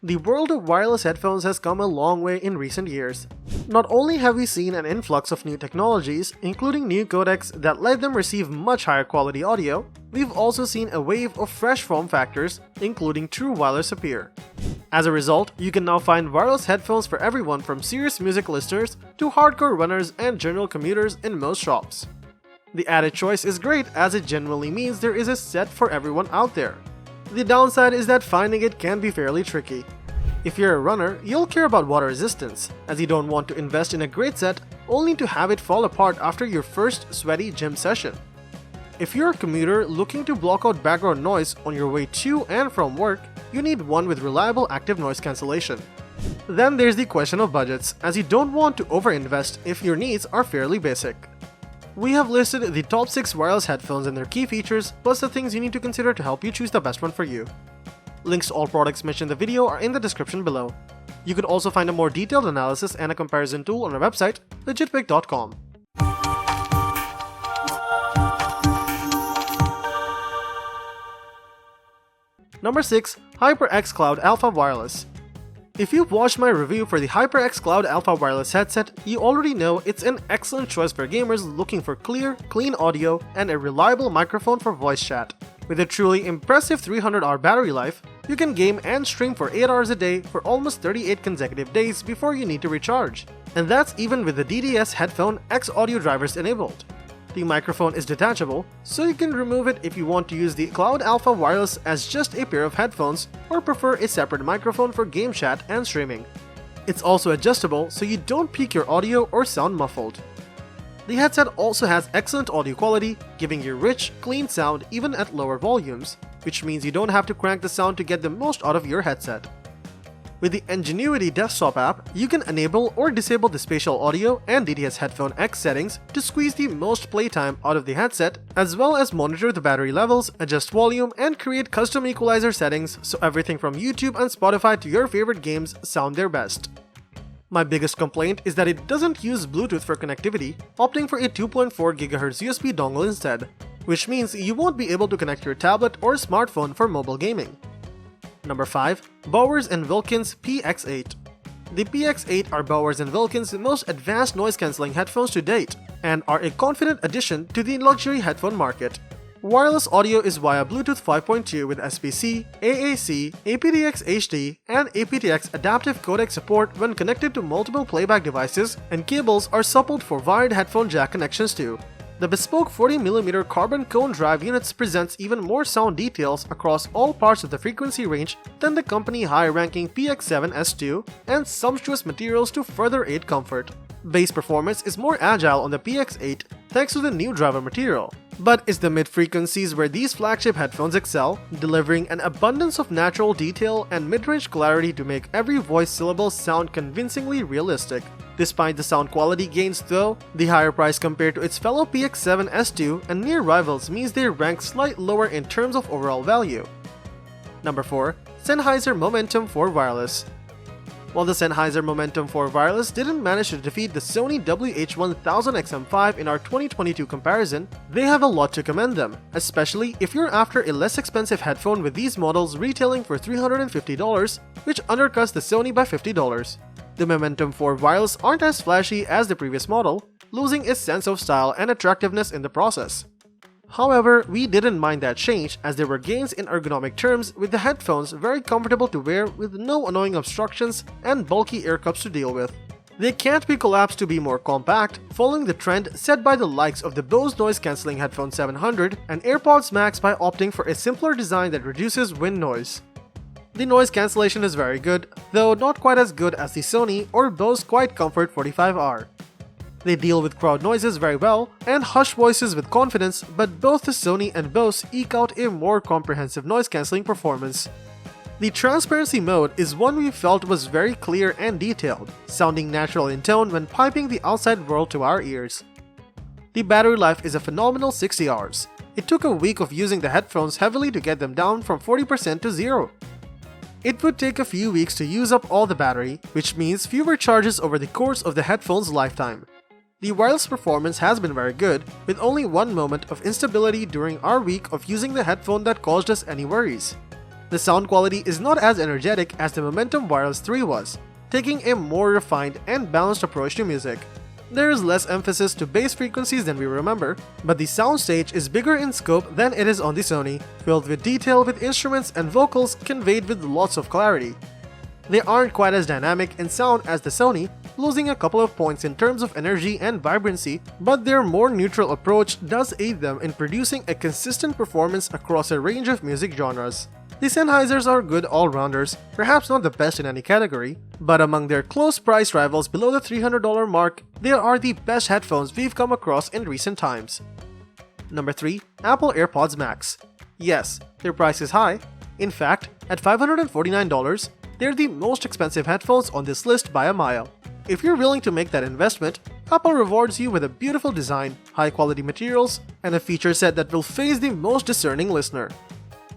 The world of wireless headphones has come a long way in recent years. Not only have we seen an influx of new technologies, including new codecs that let them receive much higher quality audio, we've also seen a wave of fresh form factors, including true wireless appear. As a result, you can now find wireless headphones for everyone from serious music listeners to hardcore runners and general commuters in most shops. The added choice is great as it genuinely means there is a set for everyone out there. The downside is that finding it can be fairly tricky. If you're a runner, you'll care about water resistance, as you don't want to invest in a great set only to have it fall apart after your first sweaty gym session. If you're a commuter looking to block out background noise on your way to and from work, you need one with reliable active noise cancellation. Then there's the question of budgets, as you don't want to overinvest if your needs are fairly basic. We have listed the top 6 wireless headphones and their key features, plus the things you need to consider to help you choose the best one for you. Links to all products mentioned in the video are in the description below. You could also find a more detailed analysis and a comparison tool on our website, legitpic.com. Number 6. HyperX Cloud Alpha Wireless. If you've watched my review for the HyperX Cloud Alpha wireless headset, you already know it's an excellent choice for gamers looking for clear, clean audio and a reliable microphone for voice chat. With a truly impressive 300-hour battery life, you can game and stream for 8 hours a day for almost 38 consecutive days before you need to recharge. And that's even with the DDS headphone X audio drivers enabled. The microphone is detachable, so you can remove it if you want to use the Cloud Alpha Wireless as just a pair of headphones or prefer a separate microphone for game chat and streaming. It's also adjustable so you don't peak your audio or sound muffled. The headset also has excellent audio quality, giving you rich, clean sound even at lower volumes, which means you don't have to crank the sound to get the most out of your headset. With the Ingenuity desktop app, you can enable or disable the spatial audio and DTS Headphone X settings to squeeze the most playtime out of the headset, as well as monitor the battery levels, adjust volume, and create custom equalizer settings so everything from YouTube and Spotify to your favorite games sound their best. My biggest complaint is that it doesn't use Bluetooth for connectivity, opting for a 2.4 GHz USB dongle instead, which means you won't be able to connect your tablet or smartphone for mobile gaming. Number 5. Bose and Wilkins Px8. The Px8 are Bose and Wilkins' most advanced noise-cancelling headphones to date, and are a confident addition to the luxury headphone market. Wireless audio is via Bluetooth 5.2 with SPC, AAC, aptX HD, and aptX adaptive codec support when connected to multiple playback devices, and cables are supported for wired headphone jack connections too. The bespoke 40mm carbon cone drive units presents even more sound details across all parts of the frequency range than the company high-ranking PX7S2, and sumptuous materials to further aid comfort. Bass performance is more agile on the Px8 thanks to the new driver material, but it's the mid-frequencies where these flagship headphones excel, delivering an abundance of natural detail and mid-range clarity to make every voice syllable sound convincingly realistic. Despite the sound quality gains though, the higher price compared to its fellow PX7S2 and near rivals means they rank slightly lower in terms of overall value. Number 4. Sennheiser Momentum 4 Wireless. While the Sennheiser Momentum 4 Wireless didn't manage to defeat the Sony WH-1000XM5 in our 2022 comparison, they have a lot to commend them, especially if you're after a less expensive headphone, with these models retailing for $350, which undercuts the Sony by $50. The Momentum 4 Wireless aren't as flashy as the previous model, losing its sense of style and attractiveness in the process. However, we didn't mind that change, as there were gains in ergonomic terms, with the headphones very comfortable to wear with no annoying obstructions and bulky ear cups to deal with. They can't be collapsed to be more compact, following the trend set by the likes of the Bose noise-cancelling headphone 700 and AirPods Max by opting for a simpler design that reduces wind noise. The noise cancellation is very good, though not quite as good as the Sony or Bose QuietComfort 45R. They deal with crowd noises very well and hush voices with confidence, but both the Sony and Bose eke out a more comprehensive noise-cancelling performance. The transparency mode is one we felt was very clear and detailed, sounding natural in tone when piping the outside world to our ears. The battery life is a phenomenal 60 hours. It took a week of using the headphones heavily to get them down from 40% to 0. It would take a few weeks to use up all the battery, which means fewer charges over the course of the headphone's lifetime. The wireless performance has been very good, with only one moment of instability during our week of using the headphone that caused us any worries. The sound quality is not as energetic as the Momentum Wireless 3 was, taking a more refined and balanced approach to music. There is less emphasis to bass frequencies than we remember, but the soundstage is bigger in scope than it is on the Sony, filled with detail with instruments and vocals conveyed with lots of clarity. They aren't quite as dynamic in sound as the Sony, losing a couple of points in terms of energy and vibrancy, but their more neutral approach does aid them in producing a consistent performance across a range of music genres. The Sennheisers are good all-rounders, perhaps not the best in any category, but among their close price rivals below the $300 mark, they are the best headphones we've come across in recent times. Number 3. Apple AirPods Max. Yes, their price is high. In fact, at $549, they're the most expensive headphones on this list by a mile. If you're willing to make that investment, Apple rewards you with a beautiful design, high-quality materials, and a feature set that will faze the most discerning listener.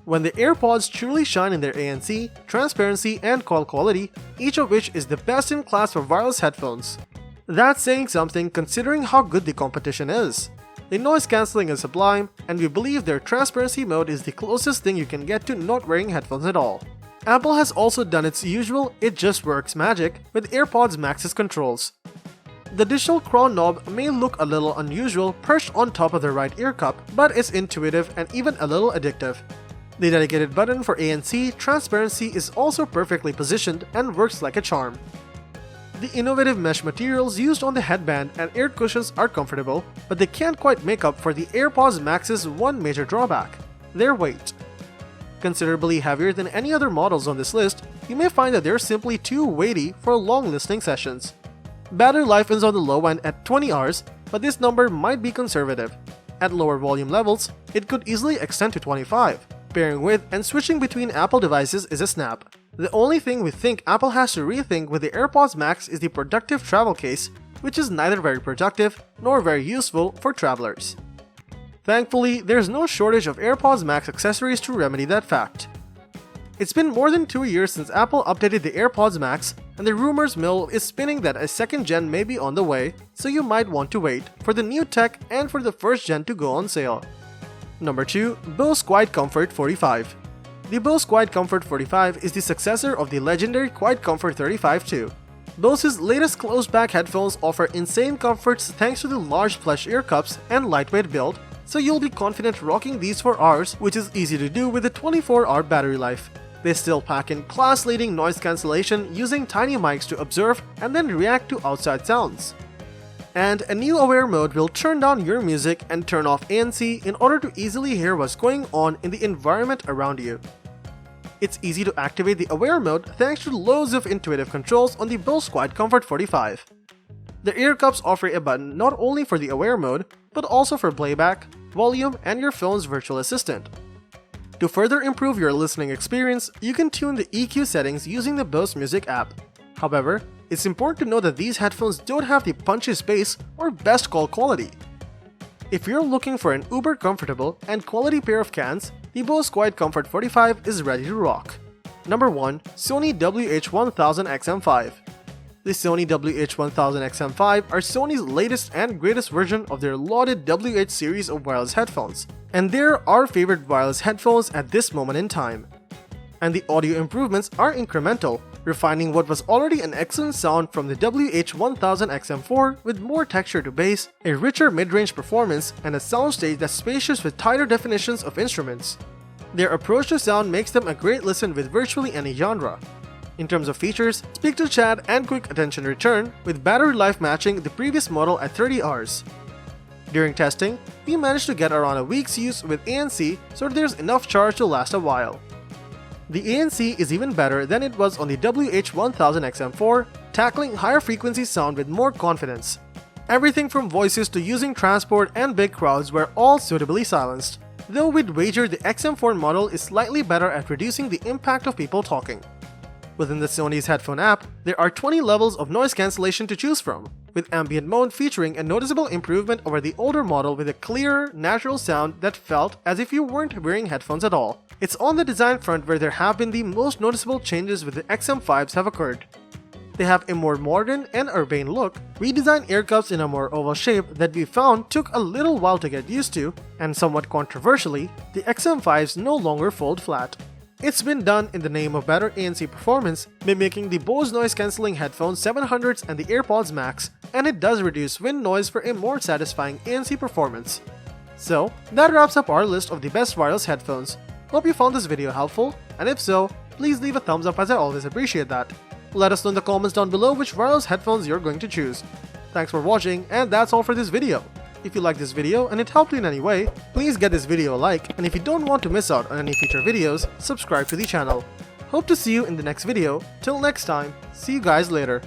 When the AirPods truly shine in their ANC, transparency, and call quality, each of which is the best in class for wireless headphones. That's saying something considering how good the competition is. The noise cancelling is sublime, and we believe their transparency mode is the closest thing you can get to not wearing headphones at all. Apple has also done its usual "it just works" magic with AirPods Max's controls. The digital crown knob may look a little unusual perched on top of the right ear cup, but it's intuitive and even a little addictive. The dedicated button for ANC transparency is also perfectly positioned and works like a charm. The innovative mesh materials used on the headband and ear cushions are comfortable, but they can't quite make up for the AirPods Max's one major drawback: their weight. Considerably heavier than any other models on this list, you may find that they're simply too weighty for long listening sessions. Battery life is on the low end at 20 hours, but this number might be conservative. At lower volume levels, it could easily extend to 25. Pairing with and switching between Apple devices is a snap. The only thing we think Apple has to rethink with the AirPods Max is the productive travel case, which is neither very productive nor very useful for travelers. Thankfully, there's no shortage of AirPods Max accessories to remedy that fact. It's been more than 2 years since Apple updated the AirPods Max, and the rumors mill is spinning that a second gen may be on the way, so you might want to wait for the new tech and for the first gen to go on sale. Number 2. Bose QuietComfort 45. The Bose QuietComfort 45 is the successor of the legendary QuietComfort 35 II. Bose's latest closed-back headphones offer insane comforts thanks to the large plush ear cups and lightweight build, so you'll be confident rocking these for hours, which is easy to do with a 24-hour battery life. They still pack in class-leading noise cancellation using tiny mics to observe and then react to outside sounds. And a new aware mode will turn down your music and turn off ANC in order to easily hear what's going on in the environment around you. It's easy to activate the aware mode thanks to loads of intuitive controls on the Bose QuietComfort 45. The ear cups offer a button not only for the aware mode, but also for playback, volume, and your phone's virtual assistant. To further improve your listening experience, you can tune the EQ settings using the Bose Music app. However, it's important to know that these headphones don't have the punchy bass or best call quality. If you're looking for an uber comfortable and quality pair of cans, the Bose QuietComfort 45 is ready to rock. Number 1. Sony WH-1000XM5. The Sony WH-1000XM5 are Sony's latest and greatest version of their lauded WH series of wireless headphones, and they're our favorite wireless headphones at this moment in time. And the audio improvements are incremental, refining what was already an excellent sound from the WH-1000XM4 with more texture to bass, a richer mid-range performance, and a soundstage that's spacious with tighter definitions of instruments. Their approach to sound makes them a great listen with virtually any genre. In terms of features, speak to chat and quick attention return, with battery life matching the previous model at 30 hours. During testing, we managed to get around a week's use with ANC, so there's enough charge to last a while. The ANC is even better than it was on the WH-1000XM4, tackling higher frequency sound with more confidence. Everything from voices to using transport and big crowds were all suitably silenced, though we'd wager the XM4 model is slightly better at reducing the impact of people talking. Within the Sony's headphone app, there are 20 levels of noise cancellation to choose from, with ambient mode featuring a noticeable improvement over the older model with a clearer, natural sound that felt as if you weren't wearing headphones at all. It's on the design front where there have been the most noticeable changes with the XM5s have occurred. They have a more modern and urbane look, redesigned ear cups in a more oval shape that we found took a little while to get used to, and somewhat controversially, the XM5s no longer fold flat. It's been done in the name of better ANC performance, mimicking the Bose noise cancelling headphones 700s and the AirPods Max, and it does reduce wind noise for a more satisfying ANC performance. So, that wraps up our list of the best wireless headphones. Hope you found this video helpful, and if so, please leave a thumbs up as I always appreciate that. Let us know in the comments down below which wireless headphones you're going to choose. Thanks for watching, and that's all for this video. If you liked this video and it helped you in any way, please get this video a like, and if you don't want to miss out on any future videos, subscribe to the channel. Hope to see you in the next video. Till next time, see you guys later.